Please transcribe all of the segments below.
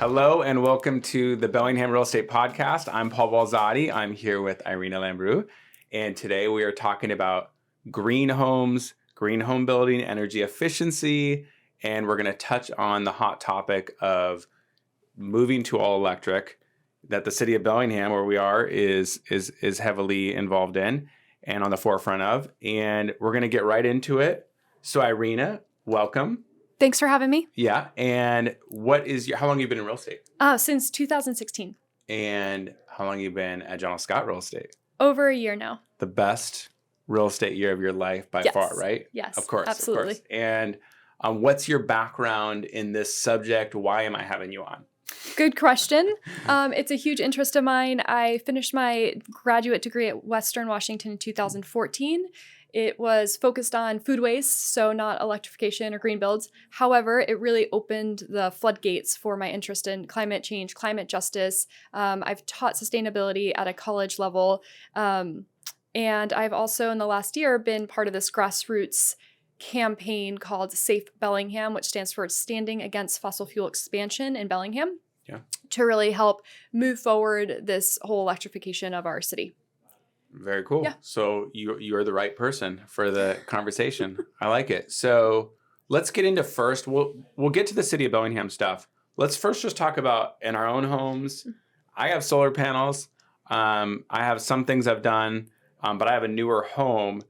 Hello and welcome to the Bellingham Real Estate Podcast. I'm Paul Balzotti. I'm here with Irena Lambrou, and today we are talking about green homes, green home building, energy efficiency, and we're going to touch on the hot topic of moving to all electric that the city of Bellingham, where we are, is heavily involved in and on the forefront of. And we're going to get right into it. So Irena, welcome. Thanks for having me. Yeah. And how long have you been in real estate? Since 2016. And how long have you been at John Scott Real Estate? Over a year now. The best real estate year of your life by far, right? Yes. Of course. Absolutely. Of course. And what's your background in this subject? Why am I having you on? Good question. It's a huge interest of mine. I finished my graduate degree at Western Washington in 2014. It was focused on food waste, so not electrification or green builds. However, it really opened the floodgates for my interest in climate change, climate justice. I've taught sustainability at a college level. And I've also, in the last year, been part of this grassroots campaign called Safe Bellingham, which stands for Standing Against Fossil Fuel Expansion in Bellingham, to really help move forward this whole electrification of our city. Very cool. Yeah. So you're the right person for the conversation. I like it. So let's get into first. We'll get to the city of Bellingham stuff. Let's first just talk about in our own homes. I have solar panels. I have some things I've done, but I have a newer home.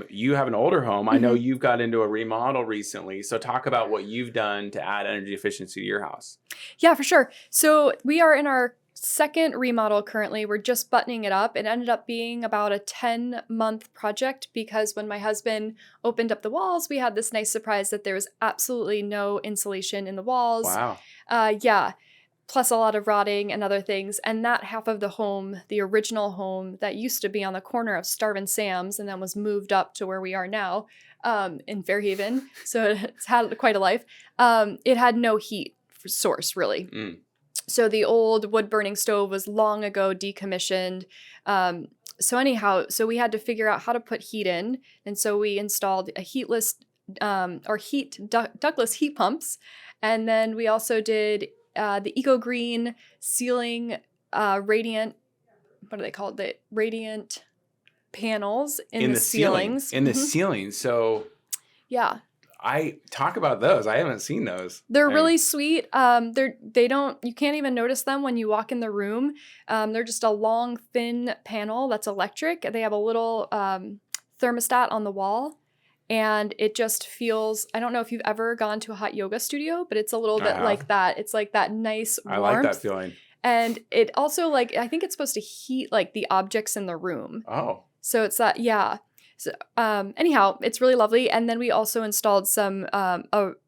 You have an older home. I know you've got into a remodel recently. So talk about what you've done to add energy efficiency to your house. Yeah, for sure. So we are in our second remodel currently. We're just buttoning it up. It ended up being about a 10-month project because when my husband opened up the walls, we had this nice surprise that there was absolutely no insulation in the walls. Wow. Yeah. Plus a lot of rotting and other things. And that half of the home, the original home that used to be on the corner of Starvin' Sam's and then was moved up to where we are now in Fairhaven. So it's had quite a life. It had no heat source, really. So the old wood-burning stove was long ago decommissioned. So we had to figure out how to put heat in. And so we installed a ductless heat pumps. And then we also did the eco-green ceiling radiant, what are they called? The radiant panels in the ceilings. In the ceiling. So yeah. I talk about those. I haven't seen those. They're really sweet. You can't even notice them when you walk in the room. They're just a long, thin panel that's electric. They have a little thermostat on the wall. And it just feels, I don't know if you've ever gone to a hot yoga studio, but it's a little bit like that. It's like that nice warmth. I like that feeling. And it also I think it's supposed to heat the objects in the room. Oh. So it's that, yeah. So, anyhow, it's really lovely. And then we also installed some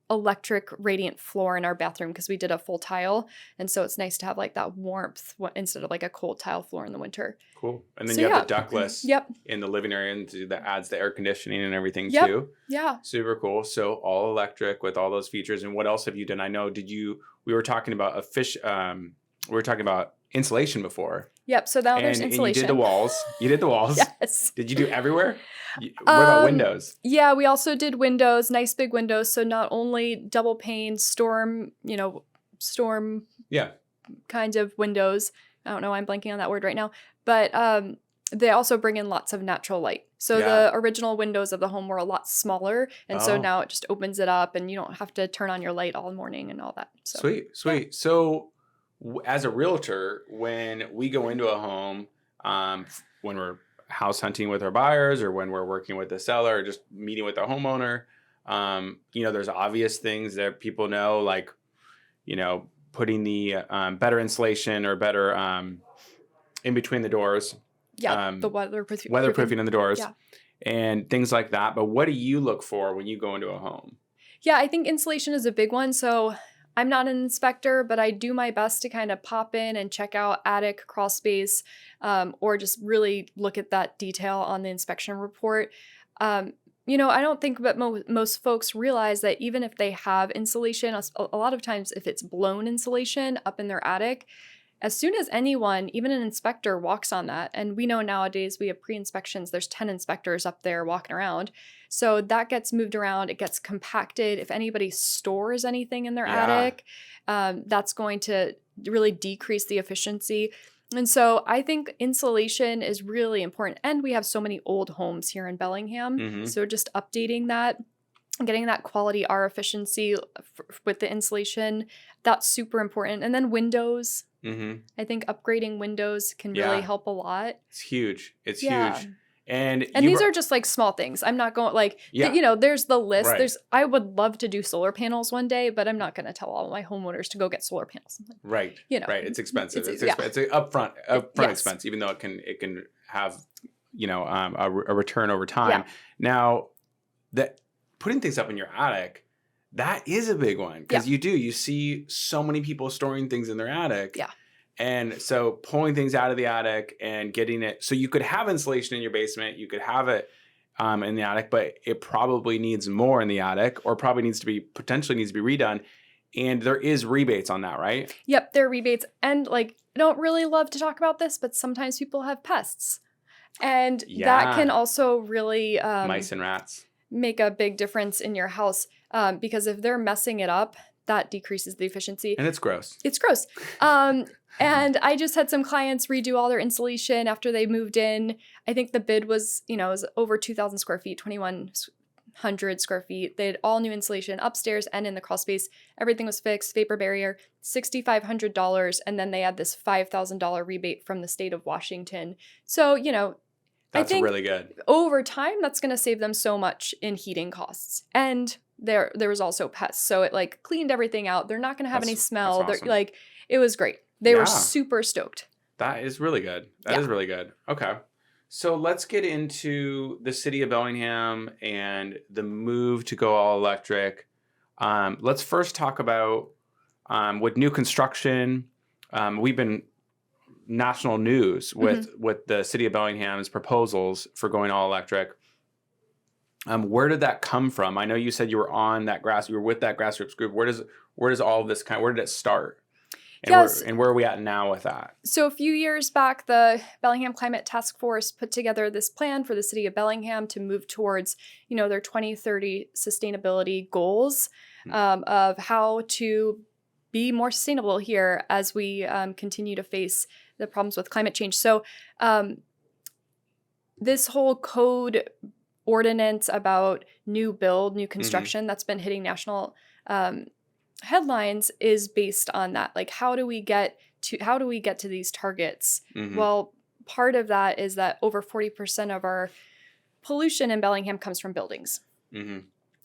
electric radiant floor in our bathroom because we did a full tile. And so it's nice to have that warmth instead of a cold tile floor in the winter. Cool. And then you have the ductless Yep. in the living area and that adds the air conditioning and everything too. Yeah. Super cool. So all electric with all those features. And what else have you done? I know, we were talking about insulation before. Yep. So now there's insulation. And you did the walls. Yes. Did you do everywhere? What about windows? Yeah, we also did windows, nice big windows. So not only double pane storm kinds of windows. I don't know why I'm blanking on that word right now. But they also bring in lots of natural light. So the original windows of the home were a lot smaller. And so now it just opens it up and you don't have to turn on your light all morning and all that. So, Sweet. Yeah. So as a realtor, when we go into a home, when we're house hunting with our buyers or when we're working with the seller or just meeting with the homeowner, there's obvious things that people know, putting the better insulation or better in between the doors. Yeah, the weatherproofing. Weatherproofing in the doors and things like that. But what do you look for when you go into a home? Yeah, I think insulation is a big one. So I'm not an inspector, but I do my best to kind of pop in and check out attic, crawl space, or just really look at that detail on the inspection report. I don't think that most folks realize that even if they have insulation, a lot of times if it's blown insulation up in their attic, as soon as anyone, even an inspector, walks on that, and we know nowadays we have pre-inspections, there's 10 inspectors up there walking around. So that gets moved around, it gets compacted. If anybody stores anything in their attic, that's going to really decrease the efficiency. And so I think insulation is really important. And we have so many old homes here in Bellingham. So just updating that, getting that quality R efficiency with the insulation, that's super important. And then windows. I think upgrading windows can really help a lot. It's huge. It's huge. And these are just like small things. I'm not going like, you know, there's the list. Right. I would love to do solar panels one day, but I'm not going to tell all my homeowners to go get solar panels. Right. You know, right. It's expensive. It's an upfront expense, even though it can have, you know, a return over time. Now, that putting things up in your attic, that is a big one, because you see so many people storing things in their attic. And so pulling things out of the attic and getting it, so you could have insulation in your basement, you could have it in the attic, but it probably needs more in the attic, or probably potentially needs to be redone. And there is rebates on that, right? Yep, there are rebates. And like, I don't really love to talk about this, but sometimes people have pests. And that can also really mice and rats make a big difference in your house, because if they're messing it up, that decreases the efficiency. And it's gross. It's gross. And I just had some clients redo all their insulation after they moved in. I think the bid was, you know, it was over 2,000 square feet, 2,100 square feet. They had all new insulation upstairs and in the crawl space. Everything was fixed, vapor barrier, $6,500. And then they had this $5,000 rebate from the state of Washington. So, you know, that's I think really good. Over time, that's going to save them so much in heating costs. And there was also pests. So it like cleaned everything out. They're not going to have any smell. That's awesome. Like, it was great. They were super stoked. That is really good. That is really good. Okay. So let's get into the city of Bellingham and the move to go all electric. Let's first talk about with new construction. We've been national news with the city of Bellingham's proposals for going all electric. Where did that come from? I know you said you were on that you were with that grassroots group. Where does all of this where did it start? And where are we at now with that? So a few years back, the Bellingham Climate Task Force put together this plan for the city of Bellingham to move towards, you know, their 2030 sustainability goals of how to be more sustainable here as we continue to face the problems with climate change. So this whole code ordinance about new construction that's been hitting national headlines is based on that. Like, how do we get to these targets? Well, part of that is that over 40% of our pollution in Bellingham comes from buildings.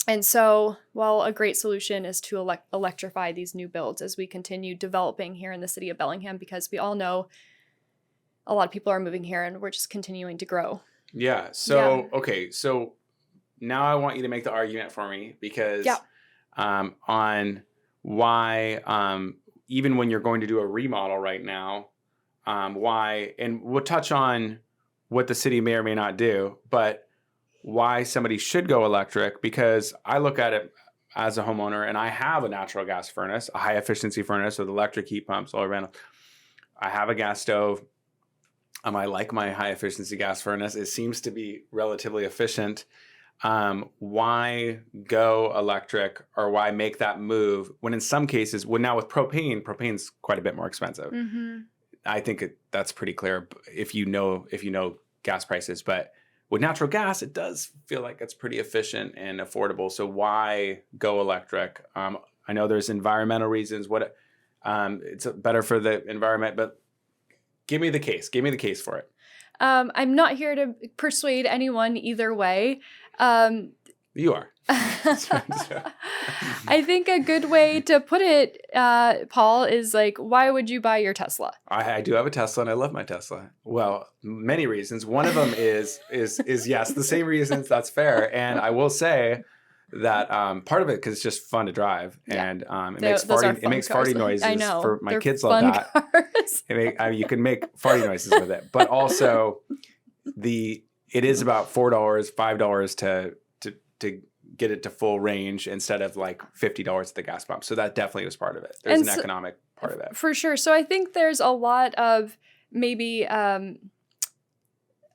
And so, while a great solution is to electrify these new builds as we continue developing here in the city of Bellingham, because we all know a lot of people are moving here and we're just continuing to grow. Okay. So now I want you to make the argument for me, because on why, even when you're going to do a remodel right now, why, and we'll touch on what the city may or may not do, but why somebody should go electric, because I look at it as a homeowner and I have a natural gas furnace, a high efficiency furnace with electric heat pumps all around. I have a gas stove. I like my high efficiency gas furnace. It seems to be relatively efficient. Why go electric, or why make that move when in some cases, now with propane's quite a bit more expensive. I think that's pretty clear if you know gas prices, but with natural gas, it does feel like it's pretty efficient and affordable. So why go electric? I know there's environmental reasons. It's better for the environment, but give me the case. Give me the case for it. I'm not here to persuade anyone either way. You are. I think a good way to put it, Paul, is like, why would you buy your Tesla? I do have a Tesla and I love my Tesla. Well, many reasons. One of them is yes, the same reasons. That's fair. And I will say that part of it because it's just fun to drive, and it makes farty noises. I know. For my kids love that. You can make farty noises with it, but also it is about $4, $5 to get it to full range instead of like $50 at the gas pump. So that definitely was part of it. There's an economic part of that. For sure. So I think there's a lot of maybe, I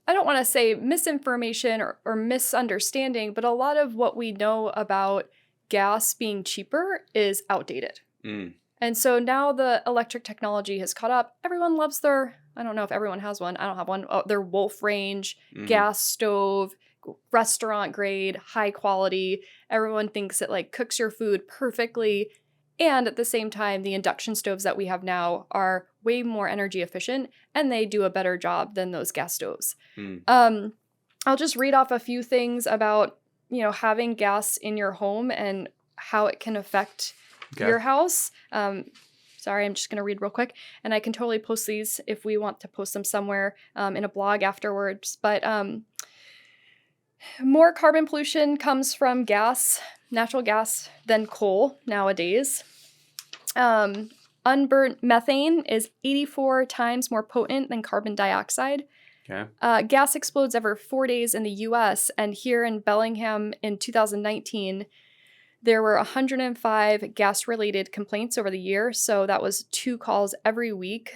don't want to say misinformation or misunderstanding, but a lot of what we know about gas being cheaper is outdated. And so now the electric technology has caught up. Everyone loves their, I don't know if everyone has one. I don't have one. Their Wolf range, gas stove, restaurant grade, high quality. Everyone thinks it like cooks your food perfectly. And at the same time, the induction stoves that we have now are way more energy efficient and they do a better job than those gas stoves. I'll just read off a few things about, having gas in your home and how it can affect your house. Sorry, I'm just going to read real quick. And I can totally post these if we want to post them somewhere in a blog afterwards. But more carbon pollution comes from natural gas, than coal nowadays. Unburnt methane is 84 times more potent than carbon dioxide. Okay. Gas explodes every 4 days in the U.S. And here in Bellingham in 2019, there were 105 gas-related complaints over the year. So that was 2 calls every week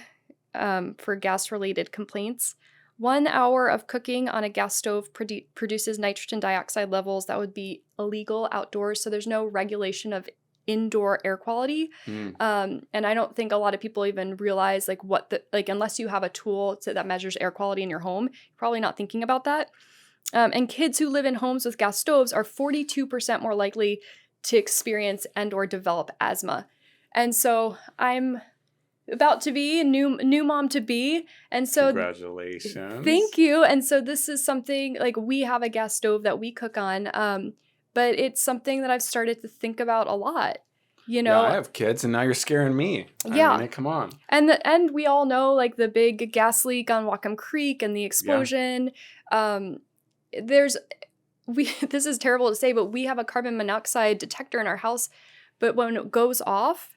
for gas-related complaints. 1 hour of cooking on a gas stove produces nitrogen dioxide levels that would be illegal outdoors. So there's no regulation of indoor air quality. And I don't think a lot of people even realize unless you have a tool that measures air quality in your home, you're probably not thinking about that. And kids who live in homes with gas stoves are 42% more likely to experience and or develop asthma. And so I'm about to be a new mom to be. And so congratulations. Thank you. And so this is something like we have a gas stove that we cook on. But it's something that I've started to think about a lot. Yeah, I have kids and now you're scaring me. Yeah. I mean, come on. And we all know like the big gas leak on Whatcom Creek and the explosion. This is terrible to say, but we have a carbon monoxide detector in our house. But when it goes off,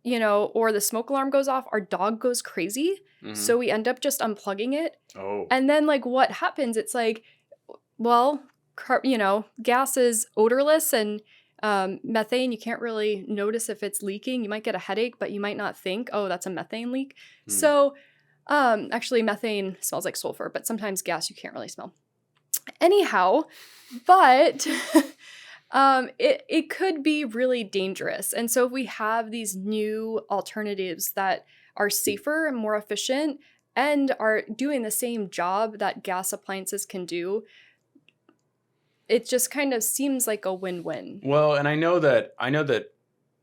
or the smoke alarm goes off, our dog goes crazy. So we end up just unplugging it. Oh. And then like what happens? It's like, well, gas is odorless and methane, you can't really notice if it's leaking. You might get a headache, but you might not think, oh, that's a methane leak. So actually methane smells like sulfur, but sometimes gas you can't really smell. Anyhow, but it could be really dangerous. And so if we have these new alternatives that are safer and more efficient and are doing the same job that gas appliances can do, it just kind of seems like a win-win. Well, and I know that,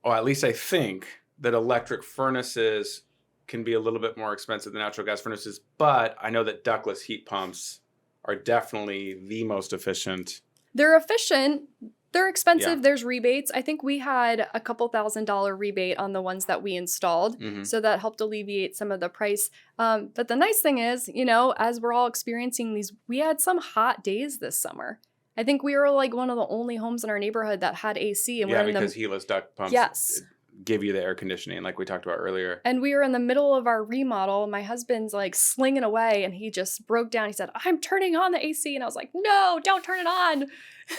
or at least I think that electric furnaces can be a little bit more expensive than natural gas furnaces, but I know that ductless heat pumps are definitely the most efficient. They're efficient. They're expensive. Yeah. There's rebates. I think we had a couple $1,000 rebate on the ones that we installed. So that helped alleviate some of the price. But the nice thing is, as we're all experiencing these, we had some hot days this summer. I think we were like one of the only homes in our neighborhood that had AC. And because heatless duct pumps give you the air conditioning like we talked about earlier. And we were in the middle of our remodel. My husband's like slinging away and he just broke down. He said, I'm turning on the AC. And I was like, no, don't turn it on.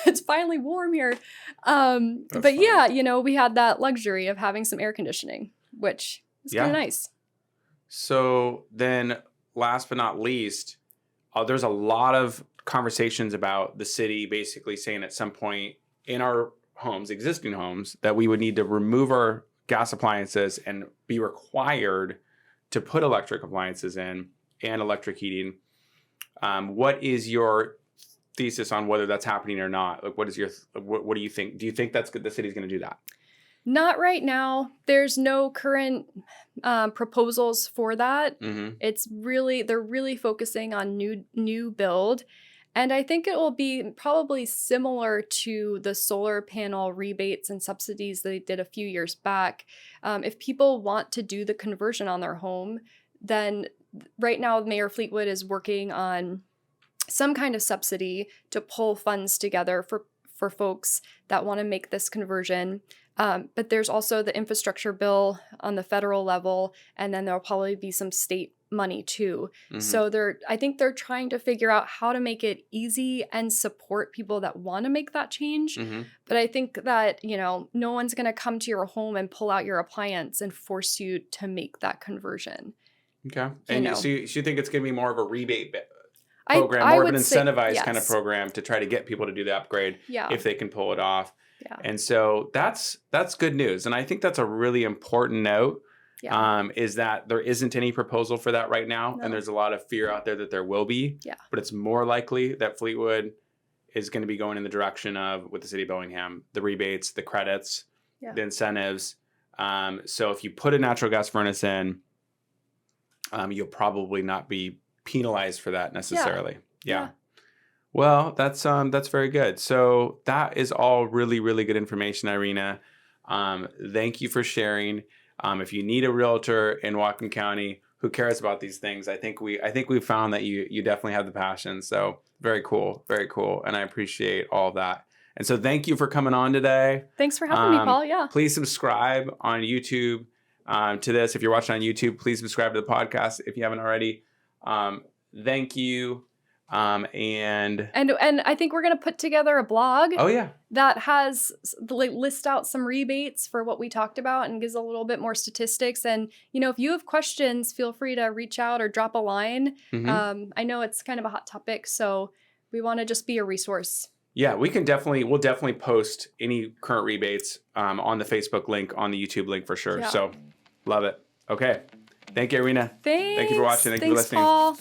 It's finally warm here. But funny. Yeah, we had that luxury of having some air conditioning, which is kind of nice. So then last but not least, there's a lot of conversations about the city basically saying at some point in our homes, existing homes, that we would need to remove our gas appliances and be required to put electric appliances in and electric heating. What is your thesis on whether that's happening or not? Like, what do you think? Do you think that's good? The city's going to do that? Not right now. There's no current proposals for that. It's they're really focusing on new build. And I think it will be probably similar to the solar panel rebates and subsidies they did a few years back. If people want to do the conversion on their home, then right now Mayor Fleetwood is working on some kind of subsidy to pull funds together for folks that want to make this conversion. But there's also the infrastructure bill on the federal level, and then there'll probably be some state money too. Mhm. So I think they're trying to figure out how to make it easy and support people that want to make that change. Mhm. But I think that, no one's going to come to your home and pull out your appliance and force you to make that conversion. Okay. You And know. so you think it's going to be more of a rebate I program, more of an would say incentivized kind of yes. program to try to get people to do the upgrade Yeah. if they can pull it off. Yeah. And so that's good news. And I think that's a really important note. Yeah. Is that there isn't any proposal for that right now. No. And there's a lot of fear out there that there will be. Yeah. But it's more likely that Fleetwood is going to be going in the direction of, with the city of Bellingham, the rebates, the credits, Yeah. the incentives. So if you put a natural gas furnace in, you'll probably not be penalized for that necessarily. Yeah. Well, that's very good. So that is all really, really good information, Irena. Thank you for sharing. If you need a realtor in Whatcom County who cares about these things, I think we found that you definitely have the passion. So very cool, and I appreciate all of that. And so thank you for coming on today. Thanks for having me, Paul. Yeah. Please subscribe on YouTube to this. If you're watching on YouTube, please subscribe to the podcast if you haven't already. Thank you. And I think we're going to put together a blog. Oh yeah. That has list out some rebates for what we talked about and gives a little bit more statistics. And, if you have questions, feel free to reach out or drop a line. Mm-hmm. I know it's kind of a hot topic, so we want to just be a resource. Yeah, we'll definitely post any current rebates on the Facebook link, on the YouTube link for sure. Yeah. So love it. Okay. Thank you, Irena. Thanks. Thank you for watching. Thank you for listening. Paul.